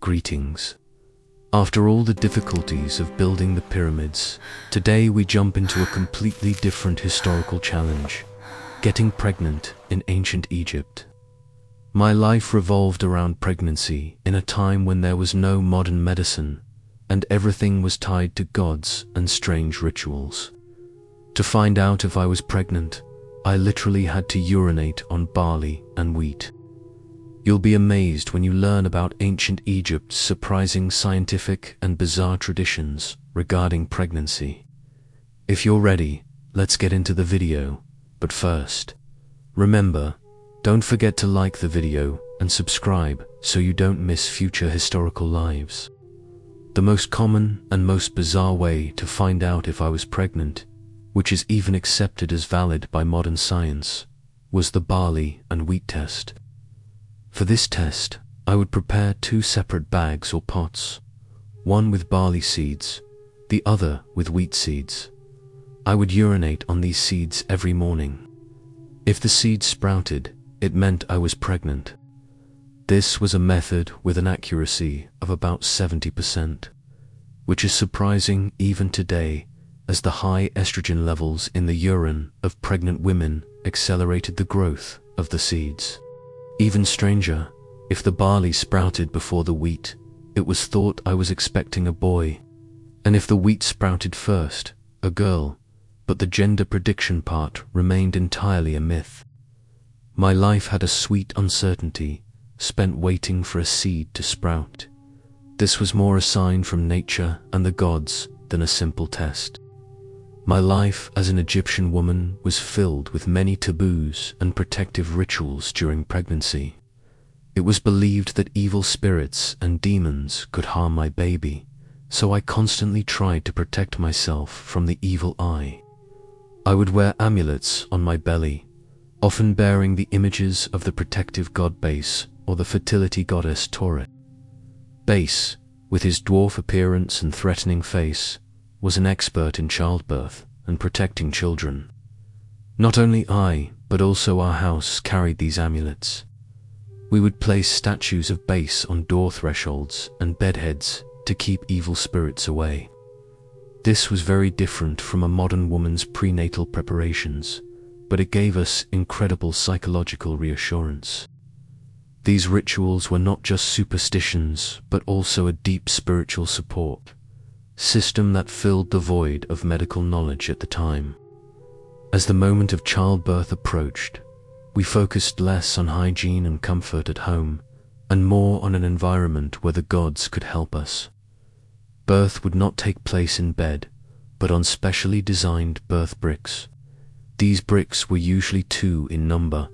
Greetings. After all the difficulties of building the pyramids, today we jump into a completely different historical challenge: getting pregnant in ancient Egypt. My life revolved around pregnancy in a time when there was no modern medicine, and everything was tied to gods and strange rituals. To find out if I was pregnant, I literally had to urinate on barley and wheat. You'll be amazed when you learn about ancient Egypt's surprising scientific and bizarre traditions regarding pregnancy. If you're ready, let's get into the video. But first, remember, don't forget to like the video and subscribe so you don't miss future historical lives. The most common and most bizarre way to find out if I was pregnant, which is even accepted as valid by modern science, was the barley and wheat test. For this test, I would prepare 2 separate bags or pots, one with barley seeds, the other with wheat seeds. I would urinate on these seeds every morning. If the seeds sprouted, it meant I was pregnant. This was a method with an accuracy of about 70%, which is surprising even today, as the high estrogen levels in the urine of pregnant women accelerated the growth of the seeds. Even stranger, if the barley sprouted before the wheat, it was thought I was expecting a boy, and if the wheat sprouted first, a girl, but the gender prediction part remained entirely a myth. My life had a sweet uncertainty, spent waiting for a seed to sprout. This was more a sign from nature and the gods than a simple test. My life as an Egyptian woman was filled with many taboos and protective rituals during pregnancy. It was believed that evil spirits and demons could harm my baby, so I constantly tried to protect myself from the evil eye. I would wear amulets on my belly, often bearing the images of the protective god Base or the fertility goddess Tauret. Base, with his dwarf appearance and threatening face, was an expert in childbirth and protecting children. Not only I, but also our house carried these amulets. We would place statues of Base on door thresholds and bedheads to keep evil spirits away. This was very different from a modern woman's prenatal preparations, but it gave us incredible psychological reassurance. These rituals were not just superstitions, but also a deep spiritual support system that filled the void of medical knowledge at the time. As the moment of childbirth approached, we focused less on hygiene and comfort at home, and more on an environment where the gods could help us. Birth would not take place in bed, but on specially designed birth bricks. These bricks were usually 2 in number,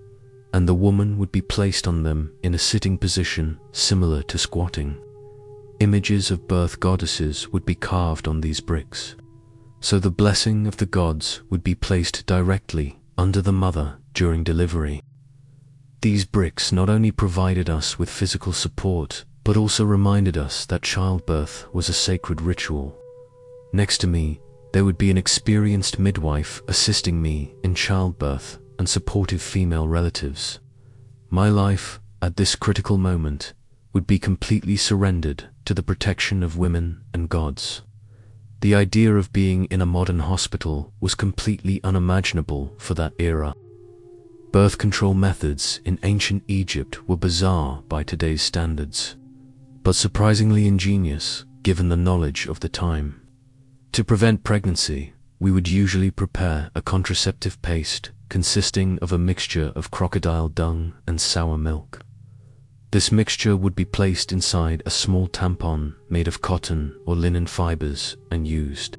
and the woman would be placed on them in a sitting position similar to squatting. Images of birth goddesses would be carved on these bricks, so the blessing of the gods would be placed directly under the mother during delivery. These bricks not only provided us with physical support, but also reminded us that childbirth was a sacred ritual. Next to me, there would be an experienced midwife assisting me in childbirth and supportive female relatives. My life, at this critical moment, would be completely surrendered to the protection of women and gods. The idea of being in a modern hospital was completely unimaginable for that era. Birth control methods in ancient Egypt were bizarre by today's standards, but surprisingly ingenious given the knowledge of the time. To prevent pregnancy, we would usually prepare a contraceptive paste consisting of a mixture of crocodile dung and sour milk. This mixture would be placed inside a small tampon made of cotton or linen fibers and used.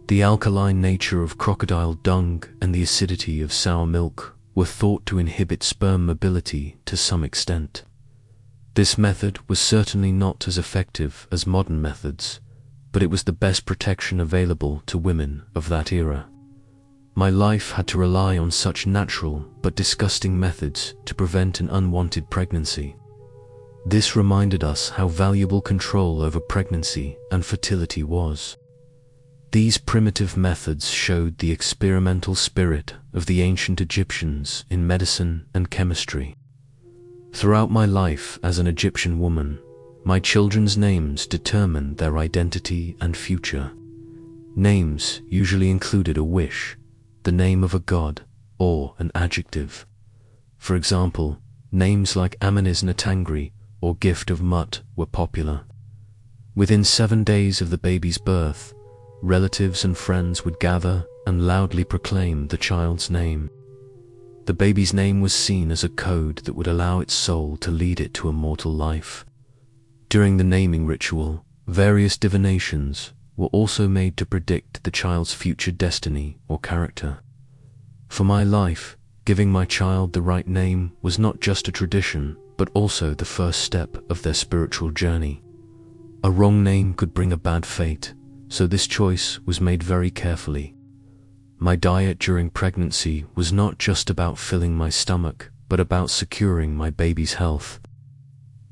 The alkaline nature of crocodile dung and the acidity of sour milk were thought to inhibit sperm mobility to some extent. This method was certainly not as effective as modern methods, but it was the best protection available to women of that era. My life had to rely on such natural but disgusting methods to prevent an unwanted pregnancy. This reminded us how valuable control over pregnancy and fertility was. These primitive methods showed the experimental spirit of the ancient Egyptians in medicine and chemistry. Throughout my life as an Egyptian woman, My children's names determined their identity and future. Names usually included a wish, the name of a god, or an adjective. For example, names like Amaniz Natangri or Gift of Mut were popular. Within 7 days of the baby's birth, relatives and friends would gather and loudly proclaim the child's name. The baby's name was seen as a code that would allow its soul to lead it to a mortal life. During the naming ritual, various divinations were also made to predict the child's future destiny or character. For my life, giving my child the right name was not just a tradition, but also the first step of their spiritual journey. A wrong name could bring a bad fate, so this choice was made very carefully. My diet during pregnancy was not just about filling my stomach, but about securing my baby's health.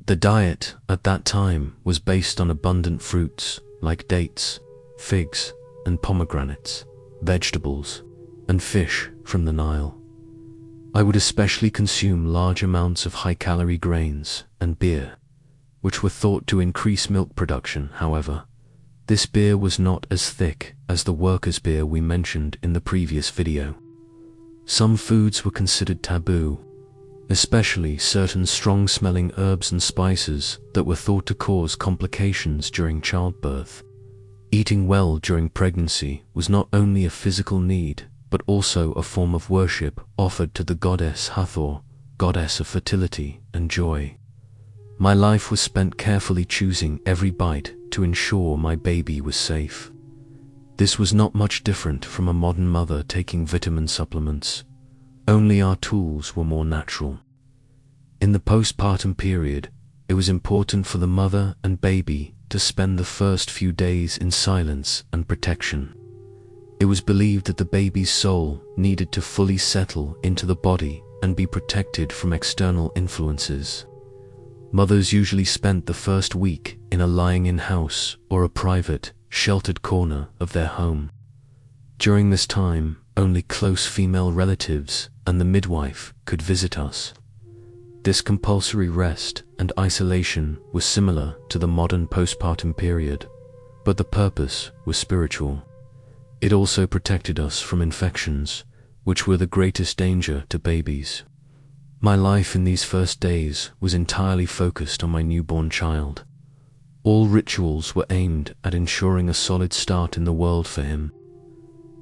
The diet at that time was based on abundant fruits like dates, figs, and pomegranates, vegetables, and fish from the Nile. I would especially consume large amounts of high-calorie grains and beer, which were thought to increase milk production. However, this beer was not as thick as the workers' beer we mentioned in the previous video. Some foods were considered taboo, especially certain strong-smelling herbs and spices that were thought to cause complications during childbirth. Eating well during pregnancy was not only a physical need, but also a form of worship offered to the goddess Hathor, goddess of fertility and joy. My life was spent carefully choosing every bite to ensure my baby was safe. This was not much different from a modern mother taking vitamin supplements, only our tools were more natural. In the postpartum period, it was important for the mother and baby to spend the first few days in silence and protection. It was believed that the baby's soul needed to fully settle into the body and be protected from external influences. Mothers usually spent the first week in a lying-in house or a private, sheltered corner of their home. During this time, only close female relatives and the midwife could visit us. This compulsory rest and isolation was similar to the modern postpartum period, but the purpose was spiritual. It also protected us from infections, which were the greatest danger to babies. My life in these first days was entirely focused on my newborn child. All rituals were aimed at ensuring a solid start in the world for him.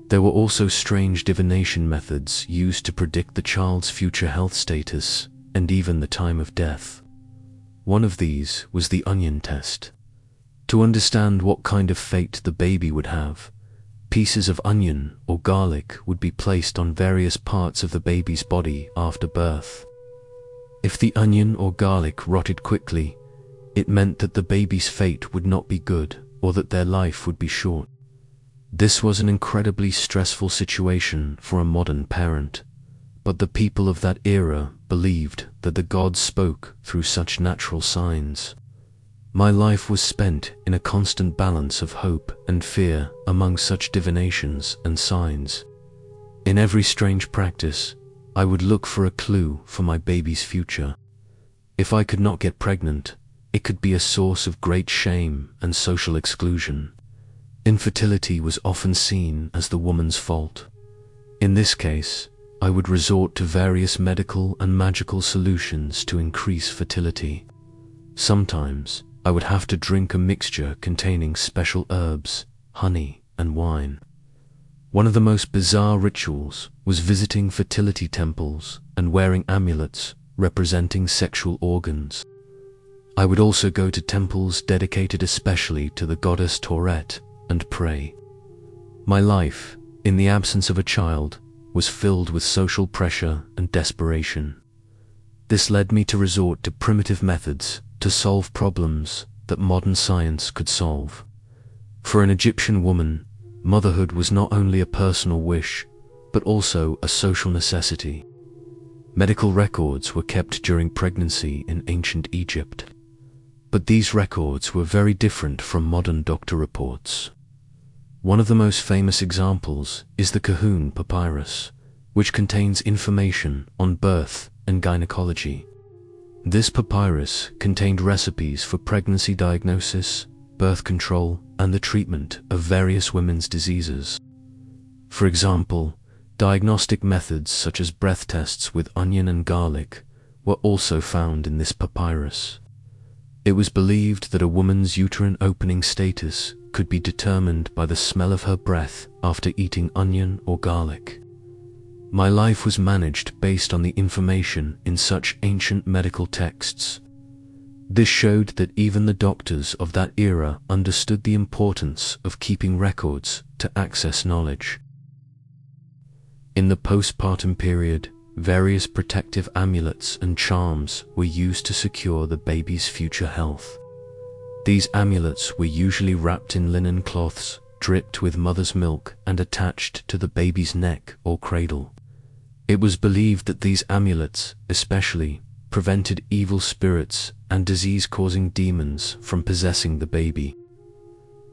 There were also strange divination methods used to predict the child's future health status and even the time of death. One of these was the onion test. To understand what kind of fate the baby would have, pieces of onion or garlic would be placed on various parts of the baby's body after birth. If the onion or garlic rotted quickly, it meant that the baby's fate would not be good or that their life would be short. This was an incredibly stressful situation for a modern parent, but the people of that era believed that the gods spoke through such natural signs. My life was spent in a constant balance of hope and fear among such divinations and signs. In every strange practice, I would look for a clue for my baby's future. If I could not get pregnant, it could be a source of great shame and social exclusion. Infertility was often seen as the woman's fault. In this case, I would resort to various medical and magical solutions to increase fertility. Sometimes, I would have to drink a mixture containing special herbs, honey, and wine. One of the most bizarre rituals was visiting fertility temples and wearing amulets representing sexual organs. I would also go to temples dedicated especially to the goddess Tauret and pray. My life, in the absence of a child, was filled with social pressure and desperation. This led me to resort to primitive methods to solve problems that modern science could solve. For an Egyptian woman, motherhood was not only a personal wish, but also a social necessity. Medical records were kept during pregnancy in ancient Egypt, but these records were very different from modern doctor reports. One of the most famous examples is the Kahun papyrus, which contains information on birth and gynecology. This papyrus contained recipes for pregnancy diagnosis, birth control, and the treatment of various women's diseases. For example, diagnostic methods such as breath tests with onion and garlic were also found in this papyrus. It was believed that a woman's uterine opening status could be determined by the smell of her breath after eating onion or garlic. My life was managed based on the information in such ancient medical texts. This showed that even the doctors of that era understood the importance of keeping records to access knowledge. In the postpartum period, various protective amulets and charms were used to secure the baby's future health. These amulets were usually wrapped in linen cloths, dripped with mother's milk, and attached to the baby's neck or cradle. It was believed that these amulets, especially, prevented evil spirits and disease-causing demons from possessing the baby.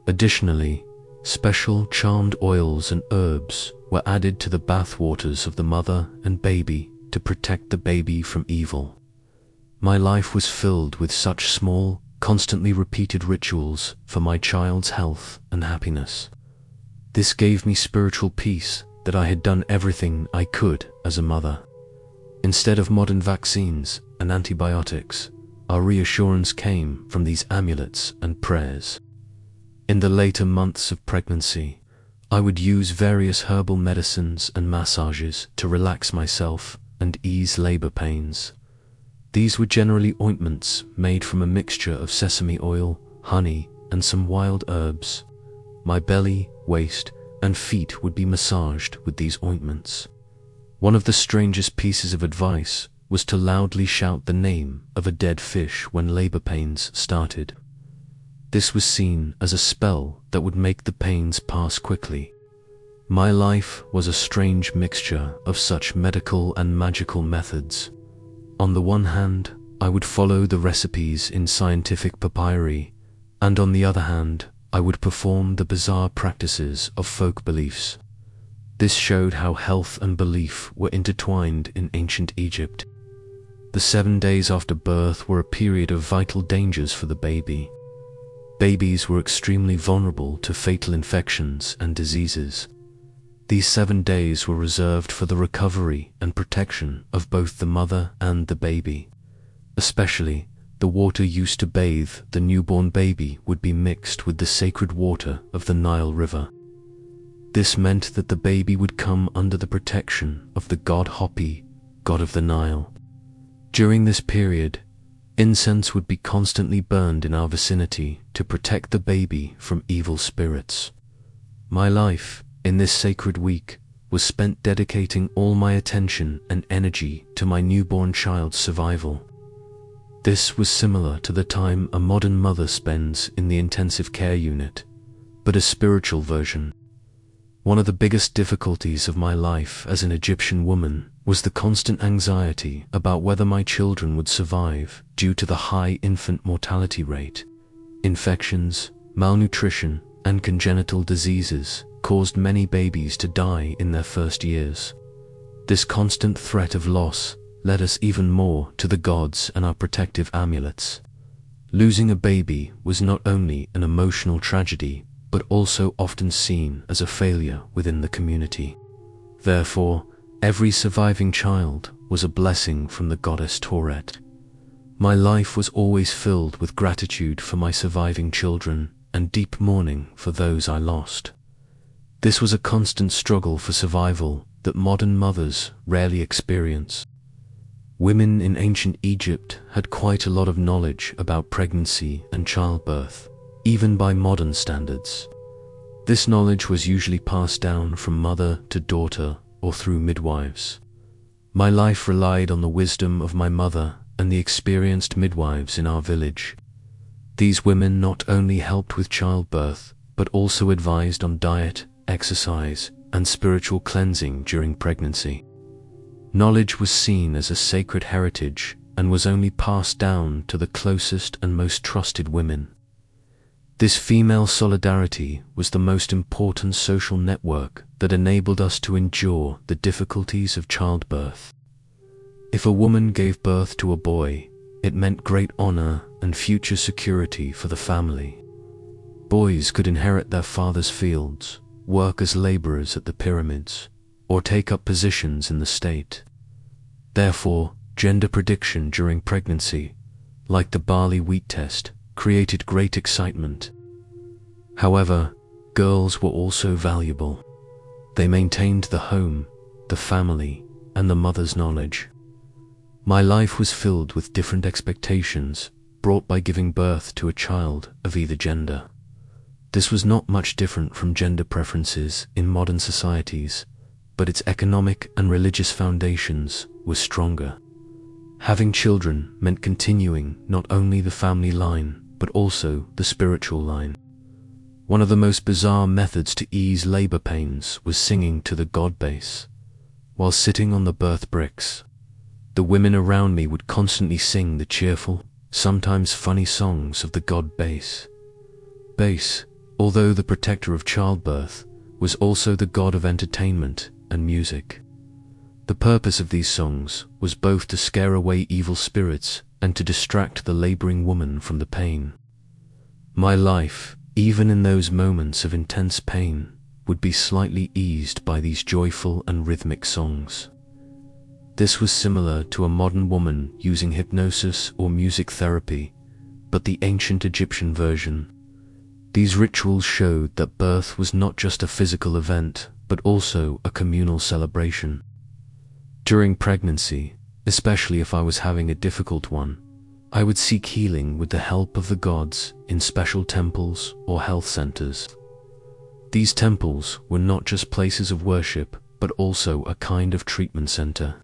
Additionally, special charmed oils and herbs were added to the bath waters of the mother and baby to protect the baby from evil. My life was filled with such small, constantly repeated rituals for my child's health and happiness. This gave me spiritual peace that I had done everything I could as a mother. Instead of modern vaccines and antibiotics, our reassurance came from these amulets and prayers. In the later months of pregnancy, I would use various herbal medicines and massages to relax myself and ease labor pains. These were generally ointments made from a mixture of sesame oil, honey, and some wild herbs. My belly, waist, and feet would be massaged with these ointments. One of the strangest pieces of advice was to loudly shout the name of a dead fish when labor pains started. This was seen as a spell that would make the pains pass quickly. My life was a strange mixture of such medical and magical methods. On the one hand, I would follow the recipes in scientific papyri, and on the other hand, I would perform the bizarre practices of folk beliefs. This showed how health and belief were intertwined in ancient Egypt. The 7 days after birth were a period of vital dangers for the baby. Babies were extremely vulnerable to fatal infections and diseases. These 7 days were reserved for the recovery and protection of both the mother and the baby. Especially, the water used to bathe the newborn baby would be mixed with the sacred water of the Nile River. This meant that the baby would come under the protection of the god Hopi, god of the Nile. During this period, incense would be constantly burned in our vicinity to protect the baby from evil spirits. My life, in this sacred week, was spent dedicating all my attention and energy to my newborn child's survival. This was similar to the time a modern mother spends in the intensive care unit, but a spiritual version. One of the biggest difficulties of my life as an Egyptian woman was the constant anxiety about whether my children would survive due to the high infant mortality rate. Infections, malnutrition, and congenital diseases caused many babies to die in their first years. This constant threat of loss led us even more to the gods and our protective amulets. Losing a baby was not only an emotional tragedy, but also often seen as a failure within the community. Therefore, every surviving child was a blessing from the goddess Tauret. My life was always filled with gratitude for my surviving children and deep mourning for those I lost. This was a constant struggle for survival that modern mothers rarely experience. Women in ancient Egypt had quite a lot of knowledge about pregnancy and childbirth, even by modern standards. This knowledge was usually passed down from mother to daughter or through midwives. My life relied on the wisdom of my mother and the experienced midwives in our village. These women not only helped with childbirth, but also advised on diet, exercise, and spiritual cleansing during pregnancy. Knowledge was seen as a sacred heritage and was only passed down to the closest and most trusted women. This female solidarity was the most important social network that enabled us to endure the difficulties of childbirth. If a woman gave birth to a boy, it meant great honor and future security for the family. Boys could inherit their father's fields, work as laborers at the pyramids, or take up positions in the state. Therefore, gender prediction during pregnancy, like the barley wheat test, created great excitement. However, girls were also valuable. They maintained the home, the family, and the mother's knowledge. My life was filled with different expectations brought by giving birth to a child of either gender. This was not much different from gender preferences in modern societies, but its economic and religious foundations were stronger. Having children meant continuing not only the family line, but also the spiritual line. One of the most bizarre methods to ease labor pains was singing to the god bass. While sitting on the birth bricks, the women around me would constantly sing the cheerful, sometimes funny songs of the god bass. Bass, although the protector of childbirth, was also the god of entertainment and music. The purpose of these songs was both to scare away evil spirits and to distract the laboring woman from the pain. My life, even in those moments of intense pain, would be slightly eased by these joyful and rhythmic songs. This was similar to a modern woman using hypnosis or music therapy, but the ancient Egyptian version. These rituals showed that birth was not just a physical event, but also a communal celebration. During pregnancy, especially if I was having a difficult one, I would seek healing with the help of the gods in special temples or health centers. These temples were not just places of worship, but also a kind of treatment center.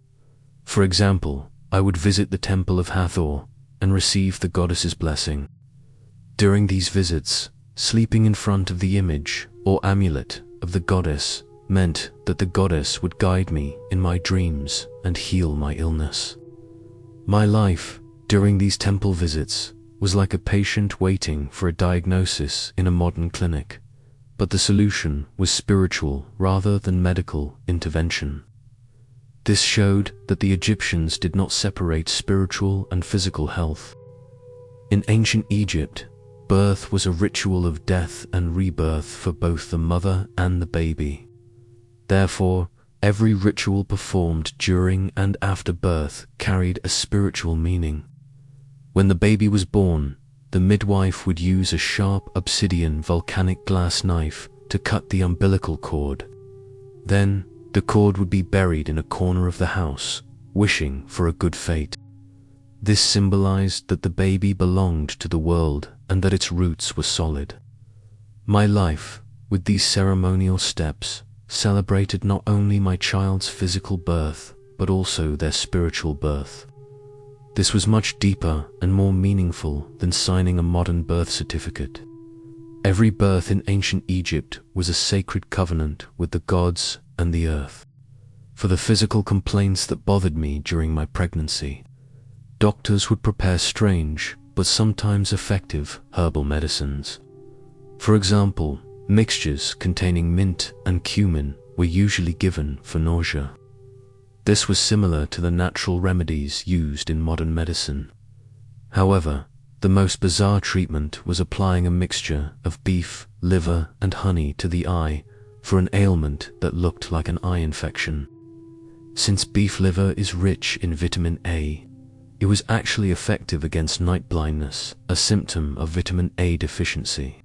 For example, I would visit the temple of Hathor and receive the goddess's blessing. During these visits, sleeping in front of the image or amulet of the goddess meant that the goddess would guide me in my dreams and heal my illness. My life during these temple visits was like a patient waiting for a diagnosis in a modern clinic, but the solution was spiritual rather than medical intervention. This showed that the Egyptians did not separate spiritual and physical health. In ancient Egypt, birth was a ritual of death and rebirth for both the mother and the baby. Therefore, every ritual performed during and after birth carried a spiritual meaning. When the baby was born, the midwife would use a sharp obsidian volcanic glass knife to cut the umbilical cord. Then, the cord would be buried in a corner of the house, wishing for a good fate. This symbolized that the baby belonged to the world and that its roots were solid. My life, with these ceremonial steps, celebrated not only my child's physical birth, but also their spiritual birth. This was much deeper and more meaningful than signing a modern birth certificate. Every birth in ancient Egypt was a sacred covenant with the gods and the earth. For the physical complaints that bothered me during my pregnancy, doctors would prepare strange, but sometimes effective, herbal medicines. For example, mixtures containing mint and cumin were usually given for nausea. This was similar to the natural remedies used in modern medicine. However, the most bizarre treatment was applying a mixture of beef, liver, and honey to the eye for an ailment that looked like an eye infection. Since beef liver is rich in vitamin A, it was actually effective against night blindness, a symptom of vitamin A deficiency.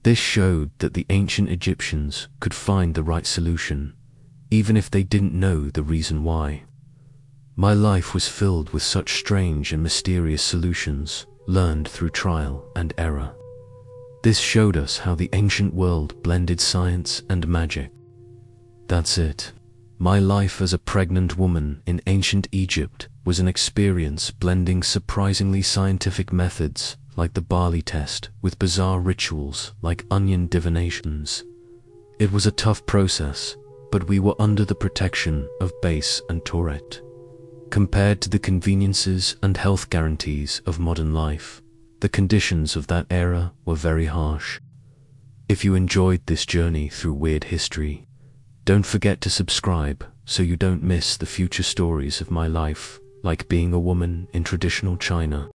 This showed that the ancient Egyptians could find the right solution, even if they didn't know the reason why. My life was filled with such strange and mysterious solutions, learned through trial and error. This showed us how the ancient world blended science and magic. That's it. My life as a pregnant woman in ancient Egypt was an experience blending surprisingly scientific methods like the barley test with bizarre rituals like onion divinations. It was a tough process, but we were under the protection of Base and Tourette. Compared to the conveniences and health guarantees of modern life, the conditions of that era were very harsh. If you enjoyed this journey through weird history, don't forget to subscribe so you don't miss the future stories of my life like being a woman in traditional China.